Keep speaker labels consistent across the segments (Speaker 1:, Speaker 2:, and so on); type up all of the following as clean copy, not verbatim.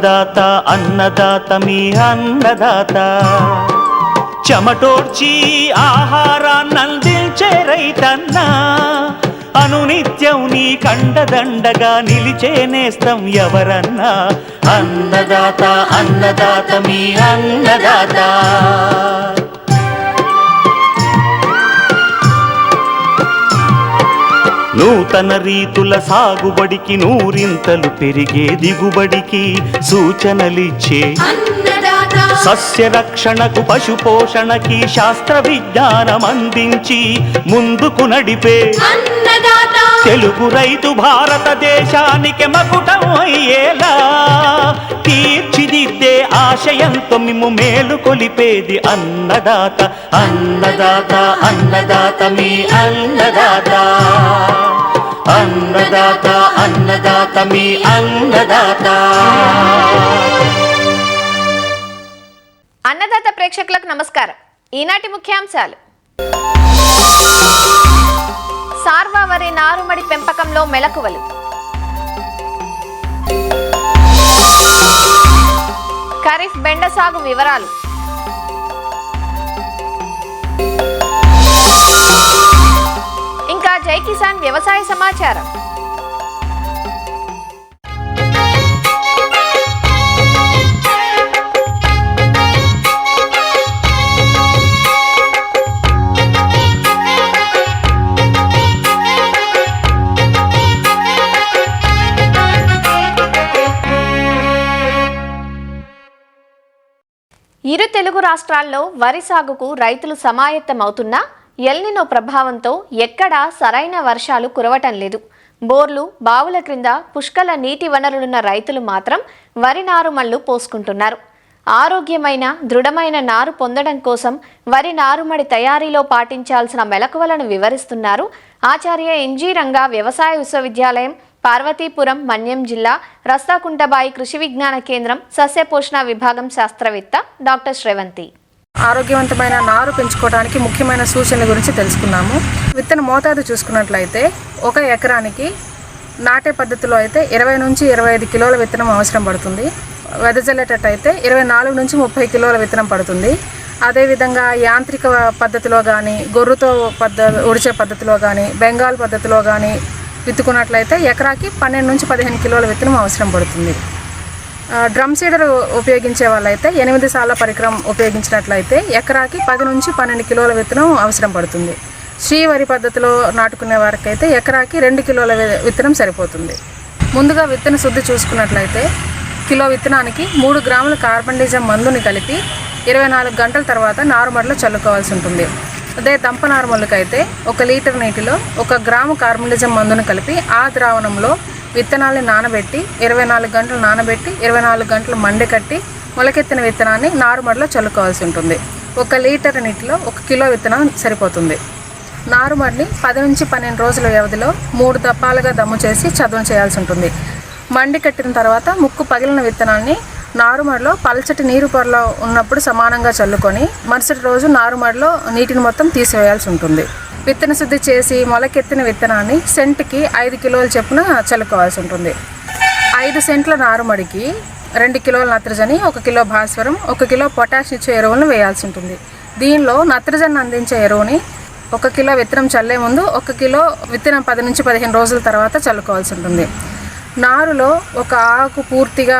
Speaker 1: అన్నదాత అన్నదాత మీ అన్నదాత చెమటోడ్చి ఆహారాన్నందించే రైతన్నా అనునిత్యం నీ కండదండగా నిలిచే నేస్తం ఎవరన్నా అన్నదాత అన్నదాత మీ అన్నదాత నూతన రీతుల సాగుబడికి నూరింతలు పెరిగే దిగుబడికి సూచనలిచ్చే సస్య రక్షణకు పశు పోషణకి శాస్త్ర విజ్ఞానం అందించి ముందుకు నడిపే తెలుగు రైతు భారతదేశానికి మకుటం అయ్యేలా తీర్చిదిద్దే ఆశయంతో మిమ్ము మేలు కొలిపేది అన్నదాత అన్నదాత అన్నదాత మీ అన్నదాత అన్నదాత అన్నదాత మీ అన్నదాత.
Speaker 2: అన్నదాత ప్రేక్షకులకు నమస్కారం. ఈనాటి ముఖ్యాంశాలు: సార్వా వరి నారుమడి పెంపకంలో మెలకువలు, ఖరీఫ్ బెండ సాగు వివరాలు, ఇంకా జై కిసాన్ వ్యవసాయ సమాచారం. ఇరు తెలుగు రాష్ట్రాల్లో వరి సాగుకు రైతులు సమాయత్తమవుతున్నా ఎల్నినో ప్రభావంతో ఎక్కడా సరైన వర్షాలు కురవటం లేదు. బోర్లు బావుల క్రింద పుష్కల నీటి వనరులున్న రైతులు మాత్రం వరి నారుమళ్లు పోసుకుంటున్నారు. ఆరోగ్యమైన దృఢమైన నారు పొందడం కోసం వరి నారుమడి తయారీలో పాటించాల్సిన మెలకువలను వివరిస్తున్నారు ఆచార్య ఎన్జీ రంగా వ్యవసాయ విశ్వవిద్యాలయం, పార్వతీపురం, మన్యం జిల్లా, రస్తాకుంటబాయి కృషి విజ్ఞాన కేంద్రం సస్యపోషణ విభాగం శాస్త్రవేత్త డాక్టర్ శ్రవంతి.
Speaker 3: ఆరోగ్యవంతమైన నారు పెంచుకోవడానికి ముఖ్యమైన సూచనల గురించి తెలుసుకున్నాము. విత్తన మోతాదు చూసుకున్నట్లయితే 1 ఎకరానికి నాటే పద్ధతిలో అయితే 20 నుంచి 25 కిలోల విత్తనం అవసరం పడుతుంది. వెదజల్లేటట్టయితే 24 నుంచి 30 కిలోల విత్తనం పడుతుంది. అదేవిధంగా యాంత్రిక పద్ధతిలో కానీ, గొర్రుతో ఉడిచే పద్ధతిలో కానీ, బెంగాల్ పద్ధతిలో కానీ విత్తుకున్నట్లయితే ఎకరాకి 12 నుంచి 15 కిలోల విత్తనం అవసరం పడుతుంది. డ్రమ్ సీడర్ ఉపయోగించే వాళ్ళైతే 8 సార్ల పరికరం ఉపయోగించినట్లయితే ఎకరాకి 10 నుంచి 12 కిలోల విత్తనం అవసరం పడుతుంది. శ్రీవరి పద్ధతిలో నాటుకునే వారికి అయితే ఎకరాకి 2 కిలోల విత్తనం సరిపోతుంది. ముందుగా విత్తన శుద్ధి చూసుకున్నట్లయితే కిలో విత్తనానికి 3 గ్రాముల కార్బన్డిజం మందుని కలిపి 24 గంటల తర్వాత నారుమడిలో చల్లుకోవాల్సి ఉంటుంది. అదే దంప నారుమళ్ళకైతే 1 లీటర్ నీటిలో 1 గ్రాము కార్బన్డిజం మందుని కలిపి ఆ ద్రావణంలో విత్తనాల్ని నానబెట్టి 24 గంటలు నానబెట్టి 24 గంటలు మండకట్టి మొలకెత్తిన విత్తనాన్ని నారుమడిలో చల్లుకోవాల్సి ఉంటుంది. 1 లీటర్ నీటిలో 1 కిలో విత్తనం సరిపోతుంది. నారుమడిని 10 నుంచి 12 రోజుల వ్యవధిలో 3 దప్పాలుగా దమ్ము చేసి చదును చేయాల్సి ఉంటుంది. మండి కట్టిన తర్వాత ముక్కు పగిలిన విత్తనాన్ని నారుమడిలో పల్చటి నీరు పొరలో ఉన్నప్పుడు సమానంగా చల్లుకొని మరుసటి రోజు నారుమడిలో నీటిని మొత్తం తీసివేయాల్సి ఉంటుంది. విత్తన శుద్ధి చేసి మొలకెత్తిన విత్తనాన్ని సెంటుకి 5 కిలోల చొప్పున చల్లుకోవాల్సి ఉంటుంది. 5 సెంట్ల నారుమడికి 2 కిలోల నత్రజని, 1 కిలో భాస్వరం, 1 కిలో పొటాష్ ఇచ్చే ఎరువులను వేయాల్సి ఉంటుంది. దీనిలో నత్రజని అందించే ఎరువుని 1 కిలో విత్తనం చల్లే ముందు 1 కిలో విత్తనం 10 నుంచి 15 రోజుల తర్వాత చల్లుకోవాల్సి ఉంటుంది. నారులో ఒక ఆకు పూర్తిగా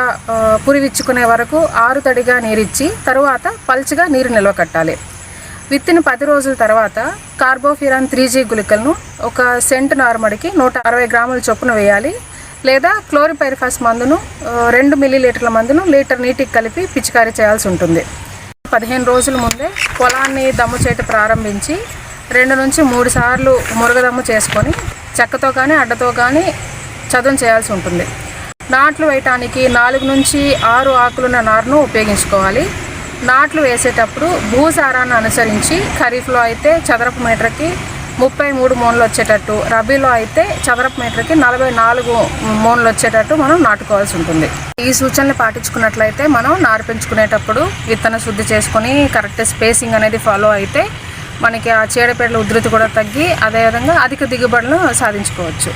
Speaker 3: పురివిచ్చుకునే వరకు ఆరుతడిగా నీరిచ్చి తరువాత పల్చగా నీరు నిల్వ కట్టాలి. విత్తిన 10 రోజుల తర్వాత కార్బోఫిరాన్ 3G గుళికలను 1 సెంటు నారుమడికి 160 గ్రాముల చొప్పున వేయాలి. లేదా క్లోరిపైరిఫాస్ మందును 2 మిల్లీలీటర్ల మందును లీటర్ నీటికి కలిపి పిచికారీ చేయాల్సి ఉంటుంది. 15 రోజుల ముందే పొలాన్ని దమ్ము చేయటం ప్రారంభించి 2 నుంచి 3 సార్లు మురగదమ్ము చేసుకొని చెక్కతో కానీ అడ్డతో కానీ చదును చేయాల్సి ఉంటుంది. నాట్లు వేయటానికి 4 నుంచి 6 ఆకులున్న నారును ఉపయోగించుకోవాలి. నాట్లు వేసేటప్పుడు భూసారాన్ని అనుసరించి ఖరీఫ్లో అయితే చదరపు మీటర్కి 33 మోన్లు వచ్చేటట్టు, రబీలో అయితే చదరపు మీటర్కి 44 మోన్లు వచ్చేటట్టు మనం నాటుకోవాల్సి ఉంటుంది. ఈ సూచనలు పాటించుకున్నట్లయితే మనం నారు పెంచుకునేటప్పుడు విత్తన శుద్ధి చేసుకొని కరెక్ట్ స్పేసింగ్ అనేది ఫాలో అయితే మనకి ఆ చీడపీడల ఉధృతి కూడా తగ్గి అదేవిధంగా అధిక దిగుబడులను సాధించుకోవచ్చు.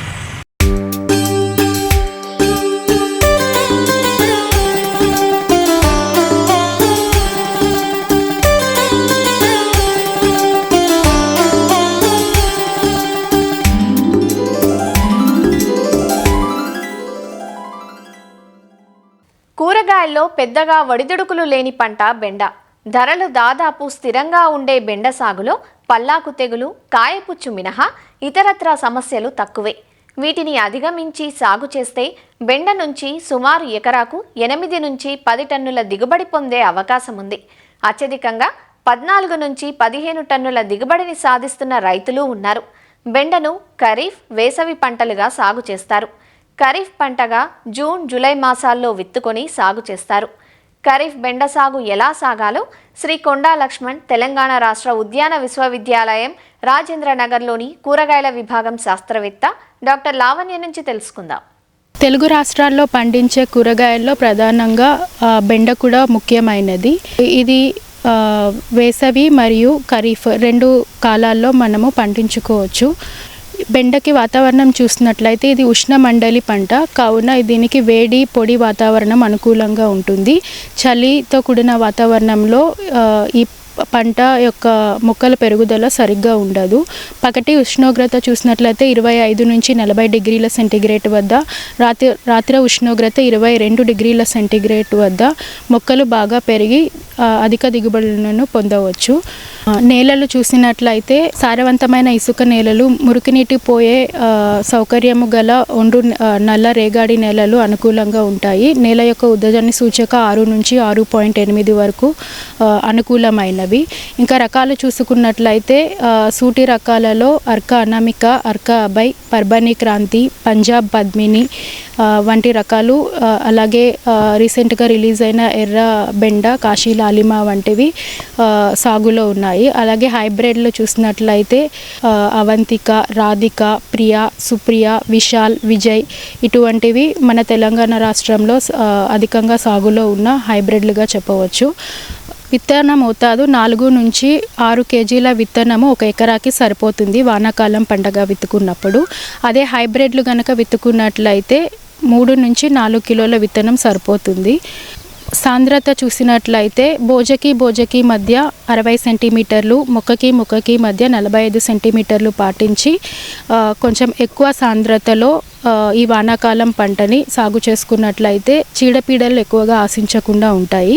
Speaker 2: కూరగాయల్లో పెద్దగా ఒడిదుడుకులు లేని పంట బెండ. ధరలు దాదాపు స్థిరంగా ఉండే బెండ సాగులో పల్లాకు తెగులు, కాయపుచ్చు మినహా ఇతరత్రా సమస్యలు తక్కువే. వీటిని అధిగమించి సాగు చేస్తే బెండ నుంచి సుమారు ఎకరాకు 8 నుంచి 10 టన్నుల దిగుబడి పొందే అవకాశం ఉంది. అత్యధికంగా 14 నుంచి 15 టన్నుల దిగుబడిని సాధిస్తున్న రైతులు ఉన్నారు. బెండను ఖరీఫ్, వేసవి పంటలుగా సాగు చేస్తారు. ఖరీఫ్ పంటగా జూన్, జూలై మాసాల్లో విత్తుకొని సాగు చేస్తారు. ఖరీఫ్ బెండ సాగు ఎలా సాగాలో శ్రీ కొండా లక్ష్మణ్ తెలంగాణ రాష్ట్ర ఉద్యాన విశ్వవిద్యాలయం రాజేంద్రనగర్లోని కూరగాయల విభాగం శాస్త్రవేత్త డాక్టర్ లావణ్య నుంచి తెలుసుకుందాం.
Speaker 4: తెలుగు రాష్ట్రాల్లో పండించే కూరగాయల్లో ప్రధానంగా బెండ కూడా ముఖ్యమైనది. ఇది వేసవి మరియు ఖరీఫ్ 2 కాలాల్లో మనము పండించుకోవచ్చు. బెండకి వాతావరణం చూసినట్లయితే ఇది ఉష్ణమండలి పంట కావున దీనికి వేడి, పొడి వాతావరణం అనుకూలంగా ఉంటుంది. చలితో కూడిన వాతావరణంలో ఈ పంట యొక్క మొక్కల పెరుగుదల సరిగ్గా ఉండదు. పగటి ఉష్ణోగ్రత చూసినట్లయితే 25 నుంచి 40 డిగ్రీల సెంటీగ్రేడ్ వద్ద, రాత్రి ఉష్ణోగ్రత 22 డిగ్రీల సెంటీగ్రేడ్ వద్ద మొక్కలు బాగా పెరిగి అధిక దిగుబడులను పొందవచ్చు. నేలలు చూసినట్లయితే సారవంతమైన ఇసుక నేలలు, మురికినీటి పోయే సౌకర్యము గల ఒండ్రు నల్ల రేగాడి నేలలు అనుకూలంగా ఉంటాయి. నేల యొక్క ఉదజని సూచిక 6 నుంచి 6.8 వరకు అనుకూలమైనవి. ఇంకా రకాలు చూసుకున్నట్లయితే సూటి రకాలలో అర్క అనామిక, అర్క అభయ్, పర్బని క్రాంతి, పంజాబ్ పద్మిని వంటి రకాలు, అలాగే రీసెంట్గా రిలీజ్ అయిన ఎర్ర బెండ, కాశీ లాలిమా వంటివి సాగులో ఉన్నాయి. అలాగే హైబ్రిడ్లు చూసినట్లయితే అవంతిక, రాధిక, ప్రియా, సుప్రియ, విశాల్, విజయ్ ఇటువంటివి మన తెలంగాణ రాష్ట్రంలో అధికంగా సాగులో ఉన్న హైబ్రిడ్లుగా చెప్పవచ్చు. విత్తన మోతాదు 4 నుంచి 6 కేజీల విత్తనము 1 ఎకరాకి సరిపోతుంది వానాకాలం పంటగా విత్తుకున్నప్పుడు. అదే హైబ్రిడ్లు కనుక విత్తుకున్నట్లయితే 3 నుంచి 4 కిలోల విత్తనం సరిపోతుంది. సాంద్రత చూసినట్లయితే బోజకి మధ్య 60 సెంటీమీటర్లు, మొక్కకి మధ్య 45 సెంటీమీటర్లు పాటించి కొంచెం ఎక్కువ సాంద్రతలో ఈ వానాకాలం పంటని సాగు చేసుకున్నట్లయితే చీడపీడలు ఎక్కువగా ఆశించకుండా ఉంటాయి.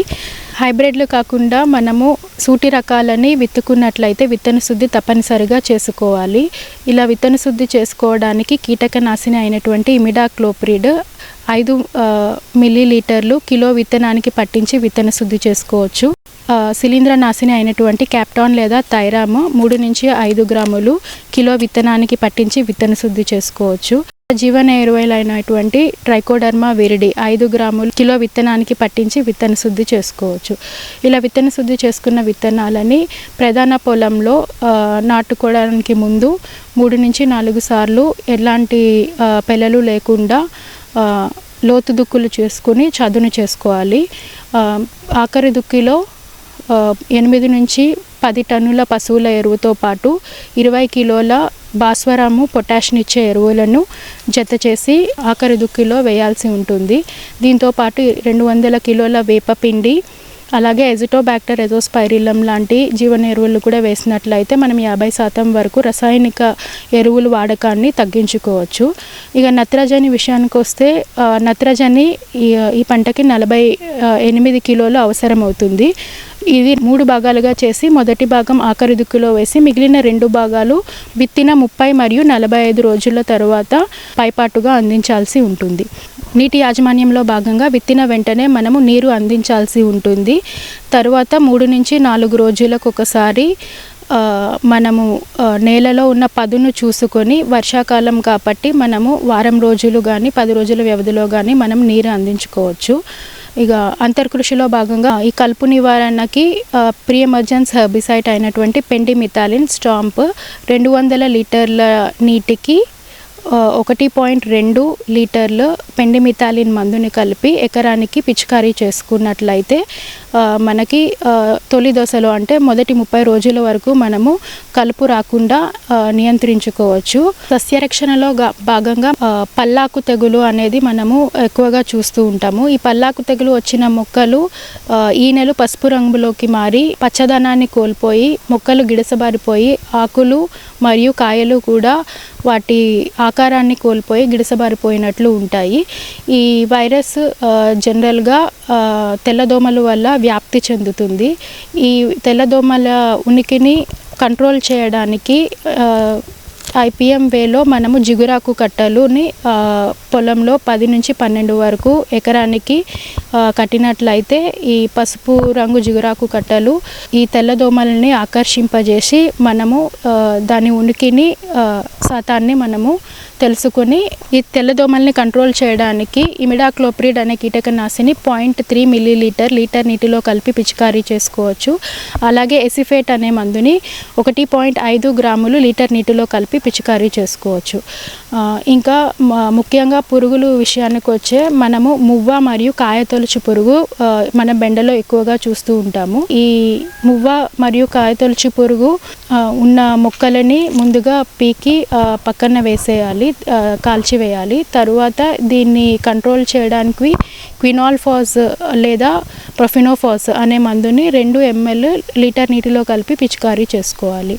Speaker 4: హైబ్రిడ్లు కాకుండా మనము సూటి రకాలని విత్తుకున్నట్లయితే విత్తన శుద్ధి తప్పనిసరిగా చేసుకోవాలి. ఇలా విత్తన శుద్ధి చేసుకోవడానికి కీటకనాశిని అయినటువంటి ఇమిడాక్లోప్రిడ్ 5 మిల్లీలీటర్లు కిలో విత్తనానికి పట్టించి విత్తన శుద్ధి చేసుకోవచ్చు. శిలీంద్ర నాశిని అయినటువంటి క్యాప్టాన్ లేదా థైరామ్ 3 నుంచి 5 గ్రాములు కిలో విత్తనానికి పట్టించి విత్తన శుద్ధి చేసుకోవచ్చు. జీవన ఎరువులు అయినటువంటి ట్రైకోడర్మా విరిడి 5 గ్రాములు కిలో విత్తనానికి పట్టించి విత్తన శుద్ధి చేసుకోవచ్చు. ఇలా విత్తన శుద్ధి చేసుకున్న విత్తనాలని ప్రధాన పొలంలో నాటుకోవడానికి ముందు 3 నుంచి 4 సార్లు ఎలాంటి పెళ్ళలు లేకుండా లోతు దుక్కులు చేసుకుని చదును చేసుకోవాలి. ఆఖరి దుక్కిలో 8 నుంచి 10 టన్నుల పశువుల ఎరువుతో పాటు 20 కిలోల భాస్వరము, పొటాషినిచ్చే ఎరువులను జత చేసి ఆఖరి దుక్కిలో వేయాల్సి ఉంటుంది. దీంతోపాటు 200 కిలోల వేపపిండి, అలాగే ఎజిటోబ్యాక్టర్ ఎజోస్పైరిలం లాంటి జీవన ఎరువులు కూడా వేసినట్లయితే మనం 50% వరకు రసాయనిక ఎరువుల వాడకాన్ని తగ్గించుకోవచ్చు. ఇక నత్రజని విషయానికి వస్తే నత్రజని ఈ పంటకి 48 కిలోలు అవసరం అవుతుంది. ఇది 3 భాగాలుగా చేసి మొదటి భాగం ఆఖరి దుక్కులో వేసి మిగిలిన 2 భాగాలు విత్తిన 30 మరియు 45 రోజుల తర్వాత పైపాటుగా అందించాల్సి ఉంటుంది. నీటి యాజమాన్యంలో భాగంగా విత్తిన వెంటనే మనము నీరు అందించాల్సి ఉంటుంది. తర్వాత 3 నుంచి 4 రోజులకు ఒకసారి మనము నేలలో ఉన్న పదును చూసుకొని, వర్షాకాలం కాబట్టి మనము వారం రోజులు కానీ 10 రోజుల వ్యవధిలో కానీ మనం నీరు అందించుకోవచ్చు. ఇక అంతర్కృషిలో భాగంగా ఈ కలుపు నివారణకి ప్రీ ఎమర్జెన్స్ హెర్బిసైడ్ అయినటువంటి పెండిమిథాలిన్ స్టాంప్ 200 లీటర్ల నీటికి 1.2 లీటర్లు పెండిమిథాలిన్ మందుని కలిపి ఎకరానికి పిచికారీ చేసుకున్నట్లయితే మనకి తొలి దశలో అంటే మొదటి 30 రోజుల వరకు మనము కలుపు రాకుండా నియంత్రించుకోవచ్చు. సస్యరక్షణలో భాగంగా పల్లాకు తెగులు అనేది మనము ఎక్కువగా చూస్తూ ఉంటాము. ఈ పల్లాకు తెగులు వచ్చిన మొక్కలు ఈనెలు పసుపు రంగులోకి మారి పచ్చదనాన్ని కోల్పోయి మొక్కలు గిడసబారిపోయి ఆకులు మరియు కాయలు కూడా వాటి ఆకారాన్ని కోల్పోయి గిడసబారిపోయినట్లు ఉంటాయి. ఈ వైరస్ జనరల్గా తెల్లదోమల వల్ల వ్యాప్తి చెందుతుంది. ఈ తెల్లదోమల ఉనికిని కంట్రోల్ చేయడానికి IPM వేలో మనము జిగురాకు కట్టలుని పొలంలో 10 నుంచి 12 వరకు ఎకరానికి కట్టినట్లయితే ఈ పసుపు రంగు జిగురాకు కట్టలు ఈ తెల్లదోమల్ని ఆకర్షింపజేసి మనము దాని ఉనికిని శాతాన్ని మనము తెలుసుకొని ఈ తెల్లదోమల్ని కంట్రోల్ చేయడానికి ఇమిడాక్లోప్రిడ్ అనే కీటకనాశిని 0.3 మిల్లీలీటర్ లీటర్ నీటిలో కలిపి పిచికారీ చేసుకోవచ్చు. అలాగే ఎసిఫేట్ అనే మందుని 1.5 గ్రాములు లీటర్ నీటిలో కలిపి పిచికారీ చేసుకోవచ్చు. ఇంకా ముఖ్యంగా పురుగులు విషయానికి వచ్చే మనము మువ్వ మరియు కాయతొలుచు పురుగు మన బెండలో ఎక్కువగా చూస్తూ ఉంటాము. ఈ మువ్వ మరియు కాయతొలుచు పురుగు ఉన్న మొక్కలని ముందుగా పీకి పక్కన వేసేయాలి, కాల్చివేయాలి. తరువాత దీన్ని కంట్రోల్ చేయడానికి క్వినాల్ఫాస్ లేదా ప్రొఫినోఫాస్ అనే మందుని 2 ml లీటర్ నీటిలో కలిపి పిచికారీ చేసుకోవాలి.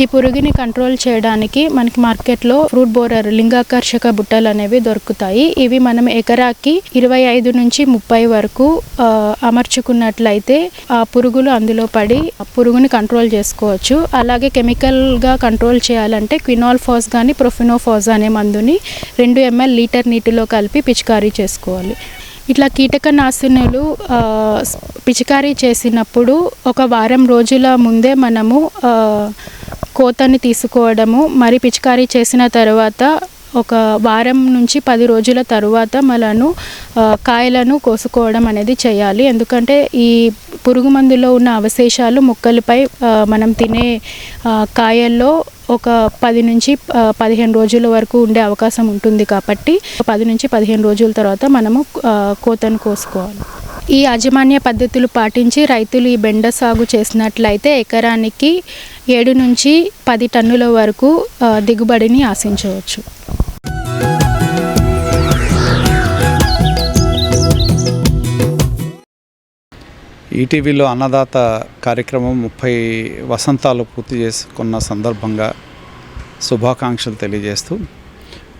Speaker 4: ఈ పురుగుని కంట్రోల్ చేయడానికి మనకి మార్కెట్లో ఫ్రూట్ బోరర్ లింగాకర్షక బుట్టలు అనేవి దొరుకుతాయి. ఇవి మనం ఎకరాకి 25 నుంచి 30 వరకు అమర్చుకున్నట్లయితే ఆ పురుగులు అందులో పడి పురుగుని కంట్రోల్ చేసుకోవచ్చు. అలాగే కెమికల్గా కంట్రోల్ చేయాలంటే క్వినాల్ఫాస్ కానీ ప్రొఫినోఫాస్ అనే మందుని 2 ml లీటర్ నీటిలో కలిపి పిచికారీ చేసుకోవాలి. ఇట్లా కీటకనాశినులు పిచికారీ చేసినప్పుడు ఒక వారం రోజుల ముందే మనము కోతని తీసుకోవడము, మరి పిచికారీ చేసిన తర్వాత ఒక వారం నుంచి 10 రోజుల తరువాత మనను కాయలను కోసుకోవడం అనేది చేయాలి. ఎందుకంటే ఈ పురుగు మందులో ఉన్న అవశేషాలు మొక్కలపై మనం తినే కాయల్లో ఒక 10 నుంచి 15 రోజుల వరకు ఉండే అవకాశం ఉంటుంది. కాబట్టి 10 నుంచి 15 రోజుల తర్వాత మనము కోతను కోసుకోవాలి. ఈ యాజమాన్య పద్ధతులు పాటించి రైతులు ఈ బెండ సాగు చేసినట్లయితే ఎకరానికి 7 నుంచి 10 టన్నుల వరకు దిగుబడిని ఆశించవచ్చు.
Speaker 5: ఈటీవీలో అన్నదాత కార్యక్రమం 30 వసంతాలు పూర్తి చేసుకున్న సందర్భంగా శుభాకాంక్షలు తెలియజేస్తూ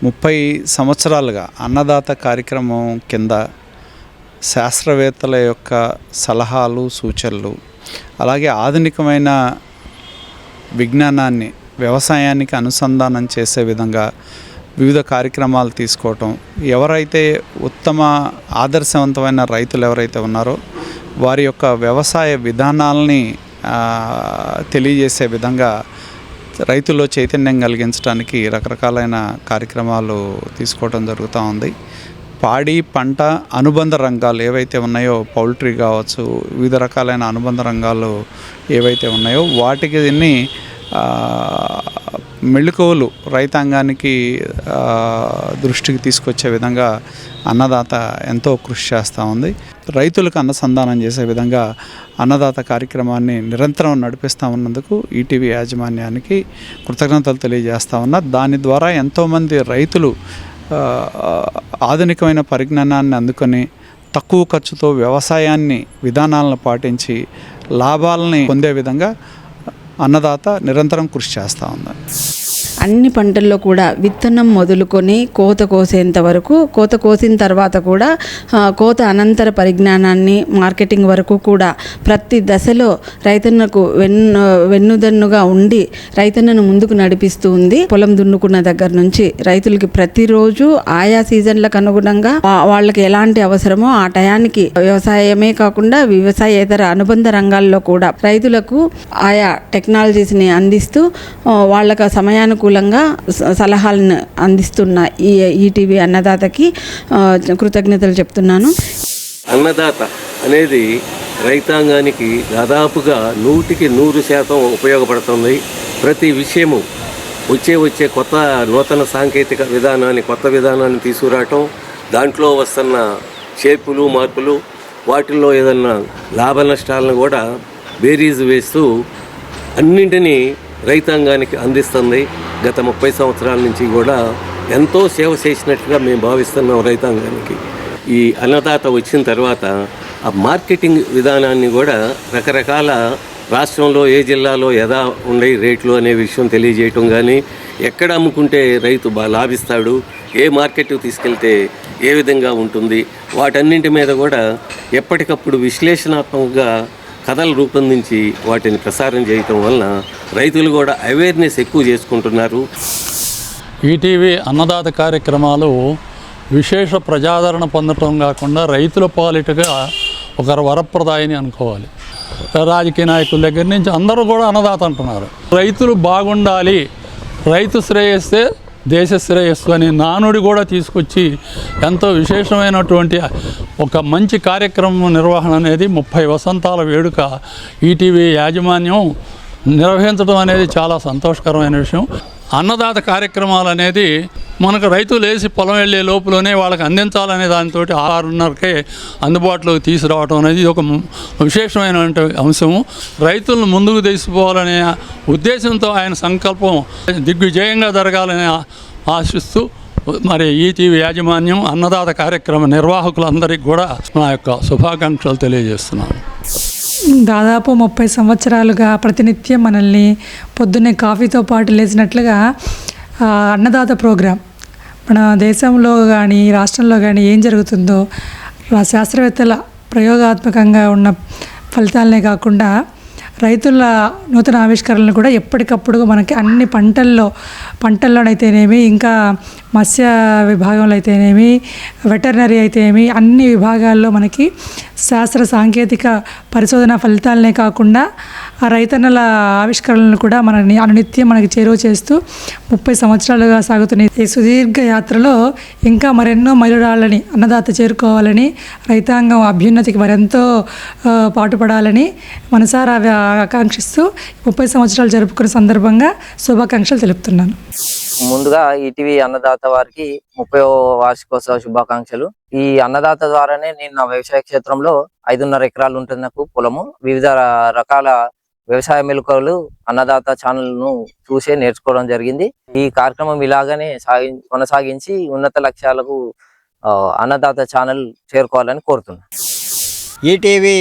Speaker 5: 30 సంవత్సరాలుగా అన్నదాత కార్యక్రమం కింద శాస్త్రవేత్తల యొక్క సలహాలు సూచనలు అలాగే ఆధునికమైన విజ్ఞానాన్ని వ్యవసాయానికి అనుసంధానం చేసే విధంగా వివిధ కార్యక్రమాలు తీసుకోవటం, ఎవరైతే ఉత్తమ ఆదర్శవంతమైన రైతులు ఎవరైతే ఉన్నారో వారి యొక్క వ్యవసాయ విధానాలని తెలియజేసే విధంగా రైతుల్లో చైతన్యం కలిగించడానికి రకరకాలైన కార్యక్రమాలు తీసుకోవడం జరుగుతూ ఉంది. పాడి పంట అనుబంధ రంగాలు ఏవైతే ఉన్నాయో, పౌల్ట్రీ కావచ్చు, వివిధ రకాలైన అనుబంధ రంగాలు ఏవైతే ఉన్నాయో వాటికి దీన్ని మెళుకువలు రైతాంగానికి దృష్టికి తీసుకొచ్చే విధంగా అన్నదాత ఎంతో కృషి చేస్తూ ఉంది. రైతులకు అనుసంధానం చేసే విధంగా అన్నదాత కార్యక్రమాన్ని నిరంతరం నడిపిస్తూ ఉన్నందుకు ఈటీవీ యాజమాన్యానికి కృతజ్ఞతలు తెలియజేస్తూ ఉన్నా. దాని ద్వారా ఎంతోమంది రైతులు ఆధునికమైన పరిజ్ఞానాన్ని అందుకొని తక్కువ ఖర్చుతో వ్యవసాయాన్ని విధానాలను పాటించి లాభాలని పొందే విధంగా అన్నదాత నిరంతరం కృషి చేస్తూ ఉన్నారు.
Speaker 6: అన్ని పంటల్లో కూడా విత్తనం మొదలుకొని కోత కోసేంత వరకు, కోత కోసిన తర్వాత కూడా కోత అనంతర పరిజ్ఞానాన్ని మార్కెటింగ్ వరకు కూడా ప్రతి దశలో రైతన్నకు వెన్నుదన్నుగా ఉండి రైతన్నను ముందుకు నడిపిస్తూ ఉంది. పొలం దున్నుకున్న దగ్గర నుంచి రైతులకి ప్రతిరోజు ఆయా సీజన్లకు అనుగుణంగా వాళ్ళకి ఎలాంటి అవసరమో ఆ టయానికి వ్యవసాయమే కాకుండా వ్యవసాయేతర అనుబంధ రంగాల్లో కూడా రైతులకు ఆయా టెక్నాలజీస్ని అందిస్తూ వాళ్ళకు సమయానుకూలంగా సలహాలను అందిస్తున్న ఈ ఈటీవీ అన్నదాతకి కృతజ్ఞతలు చెప్తున్నాను.
Speaker 7: అన్నదాత అనేది రైతాంగానికి దాదాపుగా 100% ఉపయోగపడుతుంది. ప్రతి విషయము వచ్చే కొత్త నూతన సాంకేతిక విధానాన్ని, కొత్త విధానాన్ని తీసుకురావటం, దాంట్లో వస్తున్న చేర్పులు మార్పులు, వాటిల్లో ఏదన్నా లాభ నష్టాలను కూడా బేరీజు వేస్తూ అన్నింటినీ రైతాంగానికి అందిస్తుంది. గత 30 సంవత్సరాల నుంచి కూడా ఎంతో సేవ చేసినట్లుగా మేము భావిస్తున్నాం రైతాంగానికి. ఈ అన్నదాత వచ్చిన తర్వాత ఆ మార్కెటింగ్ విధానాన్ని కూడా రకరకాల రాష్ట్రంలో ఏ జిల్లాలో ఎలా ఉండే రేట్లు అనే విషయం తెలియజేయటం కానీ, ఎక్కడ అమ్ముకుంటే రైతు లాభిస్తాడు, ఏ మార్కెట్కి తీసుకెళ్తే ఏ విధంగా ఉంటుంది, వాటన్నింటి మీద కూడా ఎప్పటికప్పుడు విశ్లేషణాత్మకంగా కథలు రూపొందించి వాటిని ప్రసారం చేయటం వలన రైతులు కూడా అవేర్నెస్ ఎక్కువ చేసుకుంటున్నారు.
Speaker 8: ఈటీవీ అన్నదాత కార్యక్రమాలు విశేష ప్రజాదరణ పొందటం కాకుండా రైతుల పాలిటగా ఒక వరప్రదాయని అనుకోవాలి. రాజకీయ నాయకుల దగ్గర నుంచి అందరూ కూడా అన్నదాత అంటున్నారు. రైతులు బాగుండాలి, రైతు శ్రేయస్సే దేశ శ్రేయస్సు అనే నానుడి కూడా తీసుకొచ్చి ఎంతో విశేషమైనటువంటి ఒక మంచి కార్యక్రమం నిర్వహణ అనేది 30 వసంతాల వేడుక ఈటీవీ యాజమాన్యం నిర్వహించడం అనేది చాలా సంతోషకరమైన విషయం. అన్నదాత కార్యక్రమాలు అనేది మనకు రైతులు వేసి పొలం వెళ్ళే లోపులోనే వాళ్ళకి అందించాలనే దానితో 6:30కే అందుబాటులోకి తీసుకురావడం అనేది ఒక విశేషమైన అంశము. రైతులను ముందుకు తీసుకుపోవాలనే ఉద్దేశంతో ఆయన సంకల్పం దిగ్విజయంగా జరగాలని ఆశిస్తూ మరి ఈటీవీ యాజమాన్యం అన్నదాత కార్యక్రమ నిర్వాహకులందరికీ కూడా నా యొక్క శుభాకాంక్షలు తెలియజేస్తున్నాను.
Speaker 9: దాదాపు 30 సంవత్సరాలుగా ప్రతినిత్యం మనల్ని పొద్దున్నే కాఫీతో పాటు లేచినట్లుగా అన్నదాత ప్రోగ్రాం మన దేశంలో కానీ రాష్ట్రంలో కానీ ఏం జరుగుతుందో శాస్త్రవేత్తల ప్రయోగాత్మకంగా ఉన్న ఫలితాలనే కాకుండా రైతుల నూతన ఆవిష్కరణలు కూడా ఎప్పటికప్పుడు మనకి అన్ని పంటల్లోనైతేనేమి, ఇంకా మత్స్య విభాగంలో అయితేనేమి, వెటర్నరీ అయితేనేమి, అన్ని విభాగాల్లో మనకి శాస్త్ర సాంకేతిక పరిశోధన ఫలితాలనే కాకుండా ఆ రైతన్నల ఆవిష్కరణలను కూడా మనని అనునిత్యం మనకి చేరువ చేస్తూ 30 సంవత్సరాలుగా సాగుతున్న ఈ సుదీర్ఘ యాత్రలో ఇంకా మరెన్నో మైలురాళ్ళని అన్నదాత చేరుకోవాలని, రైతాంగం అభ్యున్నతికి మరెంతో పాటుపడాలని మనసారా ఆకాంక్షిస్తూ 30 సంవత్సరాలు జరుపుకునే సందర్భంగా శుభాకాంక్షలు తెలుపుతున్నాను.
Speaker 10: ముందుగా ఈటీవీ అన్నదాత వారికి 30వ వార్షికోత్సవ శుభాకాంక్షలు. ఈ అన్నదాత ద్వారానే నేను నా వ్యవసాయ క్షేత్రంలో 5.5 ఎకరాలు ఉంటుంది నాకు పొలము. వివిధ రకాల వ్యవసాయ మెలకువలు అన్నదాత ఛానల్ను చూసే నేర్చుకోవడం జరిగింది. ఈ కార్యక్రమం ఇలాగనే కొనసాగించి ఉన్నత లక్ష్యాలకు అన్నదాత ఛానల్ చేరుకోవాలని కోరుతున్నాను.
Speaker 11: ఈటీవీ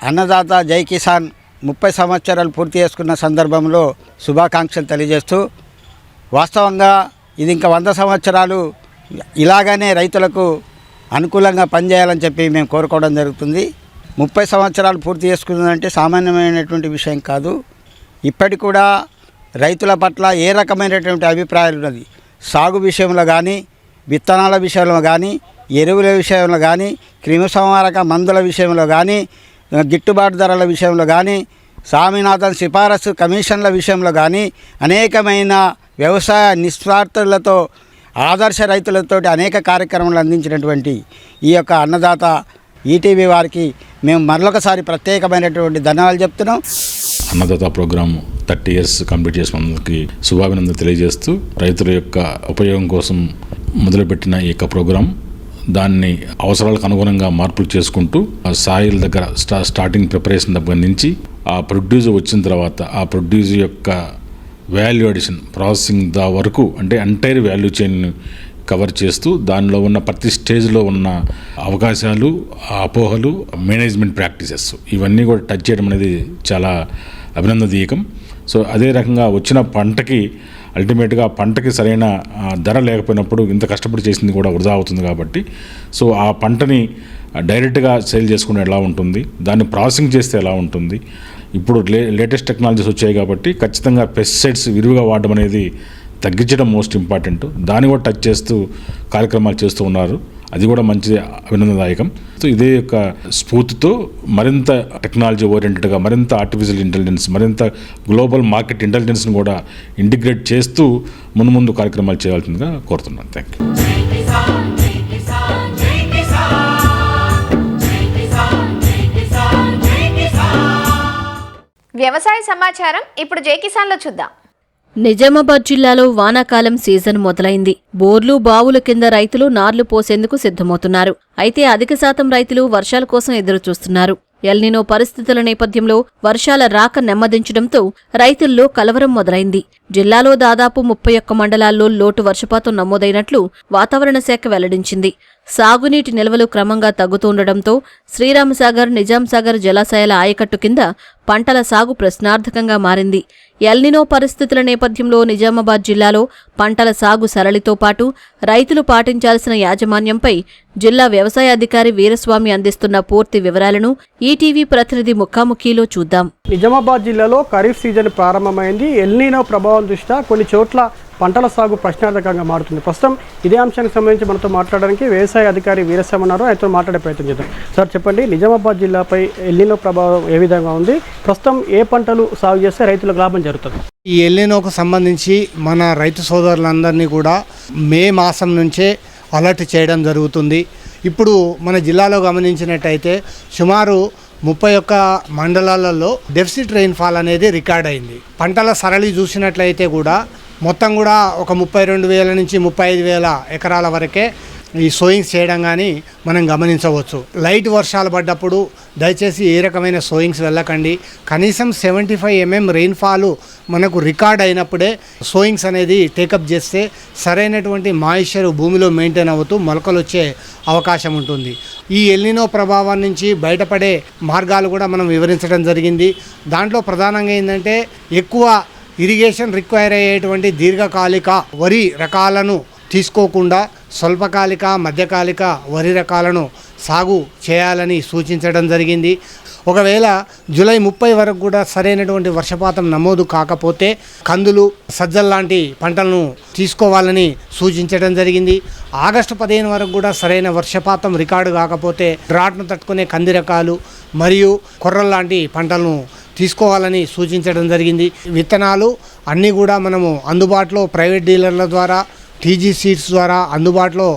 Speaker 11: అన్నదాత జై కిసాన్ 30 సంవత్సరాలు పూర్తి చేసుకున్న సందర్భంలో శుభాకాంక్షలు తెలియజేస్తూ, వాస్తవంగా ఇది ఇంకా 100 సంవత్సరాలు ఇలాగనే రైతులకు అనుకూలంగా పనిచేయాలని చెప్పి మేము కోరుకోవడం జరుగుతుంది. 30 సంవత్సరాలు పూర్తి చేసుకున్నదంటే సామాన్యమైనటువంటి విషయం కాదు. ఇప్పటికి కూడా రైతుల పట్ల ఏ రకమైనటువంటి అభిప్రాయాలు ఉన్నది, సాగు విషయంలో కానీ, విత్తనాల విషయంలో కానీ, ఎరువుల విషయంలో కానీ, క్రిమిసంహారక మందుల విషయంలో కానీ, గిట్టుబాటు ధరల విషయంలో కానీ, స్వామినాథన్ సిఫారసు కమిషన్ల విషయంలో కానీ అనేకమైన వ్యవసాయ నిస్వార్థులతో ఆదర్శ రైతులతో అనేక కార్యక్రమాలు అందించినటువంటి ఈ యొక్క అన్నదాత ఈటీవీ వారికి మేము మరొకసారి ప్రత్యేకమైనటువంటి ధన్యవాదాలు చెప్తున్నాం.
Speaker 12: అన్నదాత ప్రోగ్రాము 30 ఇయర్స్ కంప్లీట్ చేసినందుకు శుభాభినందనలు తెలియజేస్తూ, రైతుల యొక్క ఉపయోగం కోసం మొదలుపెట్టిన ఈ యొక్క ప్రోగ్రాం దాన్ని అవసరాలకు అనుగుణంగా మార్పులు చేసుకుంటూ సాయిల్ దగ్గర స్టార్టింగ్ ప్రిపరేషన్ దగ్గర నుంచి ఆ ప్రొడ్యూస్ వచ్చిన తర్వాత ఆ ప్రొడ్యూస్ యొక్క వాల్యూ అడిషన్ ప్రాసెసింగ్ వరకు, అంటే ఎంటైర్ వాల్యూ చైన్ కవర్ చేస్తూ దానిలో ఉన్న ప్రతి స్టేజ్లో ఉన్న అవకాశాలు, అపోహలు, మేనేజ్మెంట్ ప్రాక్టీసెస్ ఇవన్నీ కూడా టచ్ చేయడం అనేది చాలా అభినందనీయకం. సో అదే రకంగా వచ్చిన పంటకి అల్టిమేట్గా పంటకి సరైన ధర లేకపోయినప్పుడు ఇంత కష్టపడి చేసింది కూడా వృధా అవుతుంది. కాబట్టి సో ఆ పంటని డైరెక్ట్గా సేల్ చేసుకుని ఎలా ఉంటుంది, దాన్ని ప్రాసెసింగ్ చేస్తే ఎలా ఉంటుంది, ఇప్పుడు లేటెస్ట్ టెక్నాలజీస్ వచ్చాయి కాబట్టి ఖచ్చితంగా పెస్టిసైడ్స్ విరివిగా వాడడం అనేది తగ్గించడం మోస్ట్ ఇంపార్టెంట్. దాన్ని కూడా టచ్ చేస్తూ కార్యక్రమాలు చేస్తూ ఉన్నారు. అది కూడా మంచి అభినందనదాయకం. సో ఇదే యొక్క స్ఫూర్తితో మరింత టెక్నాలజీ ఓరియంటెడ్గా, మరింత ఆర్టిఫిషియల్ ఇంటెలిజెన్స్, మరింత గ్లోబల్ మార్కెట్ ఇంటెలిజెన్స్ని కూడా ఇంటిగ్రేట్ చేస్తూ ముందు కార్యక్రమాలు చేయాల్సిందిగా కోరుతున్నాను. Thank you.
Speaker 2: వ్యవసాయ సమాచారం ఇప్పుడు జై కిసాన్లో చూద్దాం.
Speaker 13: నిజామాబాద్ జిల్లాలో వానాకాలం సీజన్ మొదలైంది. బోర్లు, బావుల కింద రైతులు నార్లు పోసేందుకు సిద్ధమవుతున్నారు. అయితే అధిక శాతం రైతులు వర్షాల కోసం ఎదురుచూస్తున్నారు. ఎల్నినో పరిస్థితుల నేపథ్యంలో వర్షాల రాక నెమ్మదించడంతో రైతుల్లో కలవరం మొదలైంది. జిల్లాలో దాదాపు 31 మండలాల్లో లోటు వర్షపాతం నమోదైనట్లు వాతావరణ శాఖ వెల్లడించింది. సాగునీటి నిల్వలు క్రమంగా తగ్గుతుండటంతో శ్రీరామసాగర్, నిజాంసాగర్ జలాశయాల ఆయకట్టు కింద పంటల సాగు ప్రశ్నార్థకంగా మారింది. ఎల్నినో పరిస్థితుల నేపథ్యంలో నిజామాబాద్ జిల్లాలో పంటల సాగు సరళితో పాటు రైతులు పాటించాల్సిన యాజమాన్యంపై జిల్లా వ్యవసాయ అధికారి వీరస్వామి అందిస్తున్న పూర్తి వివరాలను ఈటీవీ ప్రతినిధి ముఖాముఖిలో చూద్దాం.
Speaker 14: నిజామాబాద్ జిల్లాలో ఖరీఫ్ సీజన్ ప్రారంభమైంది. ఎల్నినో ప్రభావం దృష్ట్యా కొన్ని చోట్ల పంటల సాగు ప్రశ్నార్థకంగా మారుతుంది. ప్రస్తుతం ఇదే అంశానికి సంబంధించి మనతో మాట్లాడడానికి వ్యవసాయ అధికారి వీరస్వామి ఉన్నారు. ఆయనతో మాట్లాడే ప్రయత్నం చేద్దాం. సార్ చెప్పండి, నిజామాబాద్ జిల్లాపై ఎల్నినో ప్రభావం ఏ విధంగా ఉంది? ప్రస్తుతం ఏ పంటలు సాగు చేస్తే రైతులకు లాభం జరుగుతుంది?
Speaker 15: ఈ ఎల్నినోకు సంబంధించి మన రైతు సోదరులందరినీ కూడా మే మాసం నుంచే అలర్ట్ చేయడం జరుగుతుంది. ఇప్పుడు మన జిల్లాలో గమనించినట్టయితే సుమారు 31 మండలాలలో డెఫిసిట్ రెయిన్ఫాల్ అనేది రికార్డ్ అయింది. పంటల సరళి చూసినట్లయితే కూడా మొత్తం కూడా ఒక 32,000 నుంచి 35,000 ఎకరాల వరకే ఈ సోయింగ్స్ చేయడం కానీ మనం గమనించవచ్చు. లైట్ వర్షాలు పడ్డప్పుడు దయచేసి ఏ రకమైన సోయింగ్స్ వెళ్ళకండి. కనీసం 75 mm రెయిన్ఫాల్ మనకు రికార్డ్ అయినప్పుడే సోయింగ్స్ అనేది టేకప్ చేస్తే సరైనటువంటి మాయిశ్చర్ భూమిలో మెయింటైన్ అవుతూ మొలకలు వచ్చే అవకాశం ఉంటుంది. ఈ ఎల్నినో ప్రభావం నుంచి బయటపడే మార్గాలు కూడా మనం వివరించడం జరిగింది. దాంట్లో ప్రధానంగా ఏంటంటే ఎక్కువ ఇరిగేషన్ రిక్వైర్ అయ్యేటువంటి దీర్ఘకాలిక వరి రకాలను తీసుకోకుండా స్వల్పకాలిక, మధ్యకాలిక వరి రకాలను సాగు చేయాలని సూచించడం జరిగింది. ఒకవేళ జూలై 30 వరకు కూడా సరైనటువంటి వర్షపాతం నమోదు కాకపోతే కందులు, సజ్జలు లాంటి పంటలను తీసుకోవాలని సూచించడం జరిగింది. ఆగస్టు 15 వరకు కూడా సరైన వర్షపాతం రికార్డు కాకపోతే డ్రాట్ను తట్టుకునే కంది రకాలు మరియు కొర్రలు లాంటి పంటలను తీసుకోవాలని సూచించడం జరిగింది. విత్తనాలు అన్నీ కూడా మనము అందుబాటులో ప్రైవేట్ డీలర్ల ద్వారా, టీజీ సీడ్స్ ద్వారా అందుబాటులో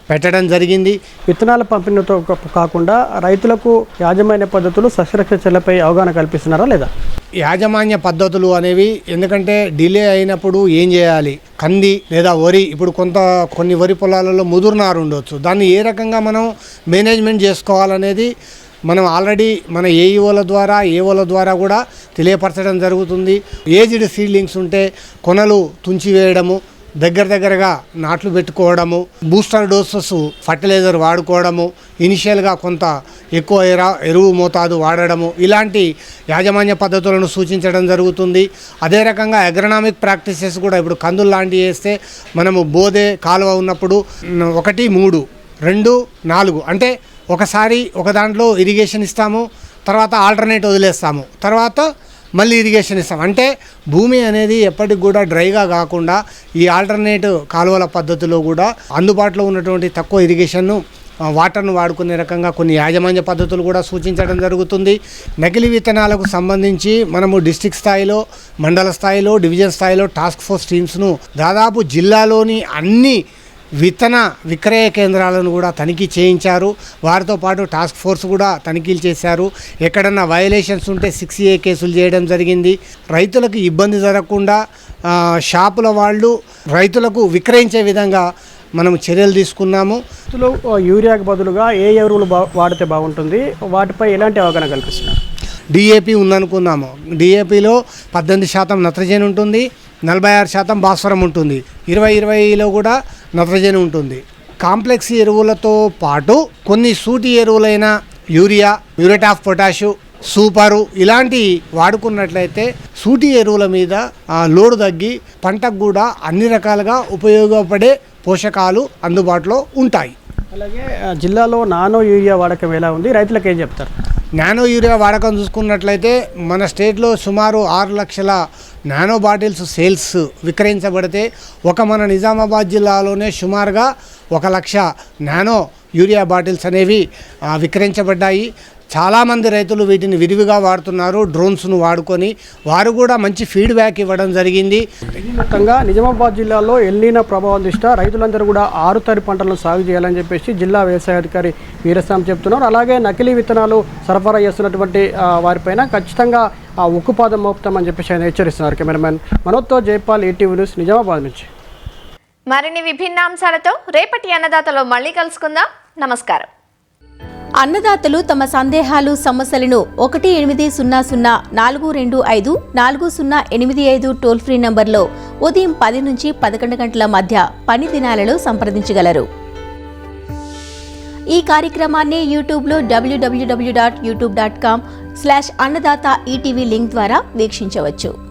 Speaker 15: పెట్టడం జరిగింది.
Speaker 14: విత్తనాల పంపిణీతో కాకుండా రైతులకు యాజమాన్య పద్ధతులు, సస్యరక్షణ చర్యలపై అవగాహన కల్పిస్తున్నారా లేదా?
Speaker 15: యాజమాన్య పద్ధతులు అనేవి ఎందుకంటే డిలే అయినప్పుడు ఏం చేయాలి, కంది లేదా వరి, ఇప్పుడు కొన్ని వరి పొలాలలో ముదురునారు ఉండొచ్చు, దాన్ని ఏ రకంగా మనం మేనేజ్మెంట్ చేసుకోవాలనేది మనం ఆల్రెడీ మన ఏఈఓల ద్వారా, ఏఓల ద్వారా కూడా తెలియపరచడం జరుగుతుంది. ఏజ్డ్ సీడ్లింగ్స్ ఉంటే కొనలు తుంచివేయడము, దగ్గరగా నాట్లు పెట్టుకోవడము, బూస్టర్ డోసెస్ ఫర్టిలైజర్ వాడుకోవడము, ఇనిషియల్గా కొంత ఎక్కువ ఎరువు మోతాదు వాడడము, ఇలాంటి యాజమాన్య పద్ధతులను సూచించడం జరుగుతుంది. అదే రకంగా అగ్రనామిక్ ప్రాక్టీసెస్ కూడా ఇప్పుడు కందులు లాంటివి వేస్తే మనము బోధే కాలువ ఉన్నప్పుడు 1, 3, 2, 4 అంటే ఒకసారి ఒక దాంట్లో ఇరిగేషన్ ఇస్తాము, తర్వాత ఆల్టర్నేట్ వదిలేస్తాము, తర్వాత మళ్ళీ ఇరిగేషన్ ఇస్తాం. అంటే భూమి అనేది ఎప్పటికి కూడా డ్రైగా కాకుండా ఈ ఆల్టర్నేట్ కాలువల పద్ధతిలో కూడా అందుబాటులో ఉన్నటువంటి తక్కువ ఇరిగేషన్ను వాటర్ను వాడుకునే రకంగా కొన్ని యాజమాన్య పద్ధతులు కూడా సూచించడం జరుగుతుంది. నకిలీ విత్తనాలకు సంబంధించి మనము డిస్ట్రిక్ట్ స్థాయిలో, మండల స్థాయిలో, డివిజన్ స్థాయిలో టాస్క్ ఫోర్స్ టీమ్స్ను దాదాపు జిల్లాలోని అన్ని విత్తన విక్రయ కేంద్రాలను కూడా తనిఖీ చేయించారు. వారితో పాటు టాస్క్ ఫోర్స్ కూడా తనిఖీలు చేశారు. ఎక్కడన్నా వయలేషన్స్ ఉంటే 6A కేసులు చేయడం జరిగింది. రైతులకు ఇబ్బంది జరగకుండా షాపుల వాళ్ళు రైతులకు విక్రయించే విధంగా మనం చర్యలు తీసుకున్నాము.
Speaker 14: యూరియాకు బదులుగా ఏ ఎరువులు వాడితే బాగుంటుంది, వాటిపై ఎలాంటి అవగాహన కల్పిస్తున్నారు?
Speaker 15: డిఏపి ఉందనుకున్నాము. డిఏపిలో 18% నత్రజని ఉంటుంది, 46% భాస్వరం ఉంటుంది, 20-20లో కూడా నత్రజని ఉంటుంది. కాంప్లెక్స్ ఎరువులతో పాటు కొన్ని సూటి ఎరువులైన urea, muriate of potash, super ఇలాంటి వాడుకున్నట్లయితే సూటి ఎరువుల మీద లోడు తగ్గి పంటకు కూడా అన్ని రకాలుగా ఉపయోగపడే పోషకాలు అందుబాటులో ఉంటాయి.
Speaker 14: అలాగే జిల్లాలో నానో యూరియా వాడకం ఎలా ఉంది, రైతులకు ఏం చెప్తారు?
Speaker 15: నానో యూరియా వాడకం చూసుకున్నట్లయితే మన స్టేట్లో సుమారు 6 లక్షల నానో బాటిల్స్ సేల్స్ విక్రయించబడితే మన నిజామాబాద్ జిల్లాలోనే సుమారుగా 1 లక్ష నానో యూరియా బాటిల్స్ అనేవి విక్రయించబడ్డాయి. చాలామంది రైతులు వీటిని విరివిగా వాడుతున్నారు. డ్రోన్స్ను వాడుకొని వారు కూడా మంచి ఫీడ్బ్యాక్ ఇవ్వడం జరిగింది.
Speaker 14: మొత్తంగా నిజామాబాద్ జిల్లాలో ఎల్నినో ప్రభావం దృష్ట్యా రైతులందరూ కూడా ఆరుతడి పంటలను సాగు చేయాలని చెప్పేసి జిల్లా వ్యవసాయ అధికారి వీరస్వామి చెప్తున్నారు. అలాగే నకిలీ విత్తనాలు సరఫరా చేస్తున్నటువంటి వారిపైన ఖచ్చితంగా ఉక్కుపాదం మోపుతామని చెప్పేసి ఆయన హెచ్చరిస్తున్నారు. కెమెరామెన్ మనోజ్తో జైపాల్, ఈటీవీ న్యూస్, నిజామాబాద్ నుంచి.
Speaker 2: మరిన్ని విభిన్న అంశాలతో రేపటి అన్నదాతలో మళ్ళీ కలుసుకుందాం. నమస్కారం.
Speaker 16: అన్నదాతలు తమ సందేహాలు, సమస్యలను 1-800-425-4085 టోల్ ఫ్రీ నంబర్లో ఉదయం 10 నుంచి 11 గంటల మధ్య పని దినాలలో సంప్రదించగలరు. ఈ కార్యక్రమాన్ని యూట్యూబ్లో www.youtube.com/అన్నదాత ఈటీవీ లింక్ ద్వారా వీక్షించవచ్చు.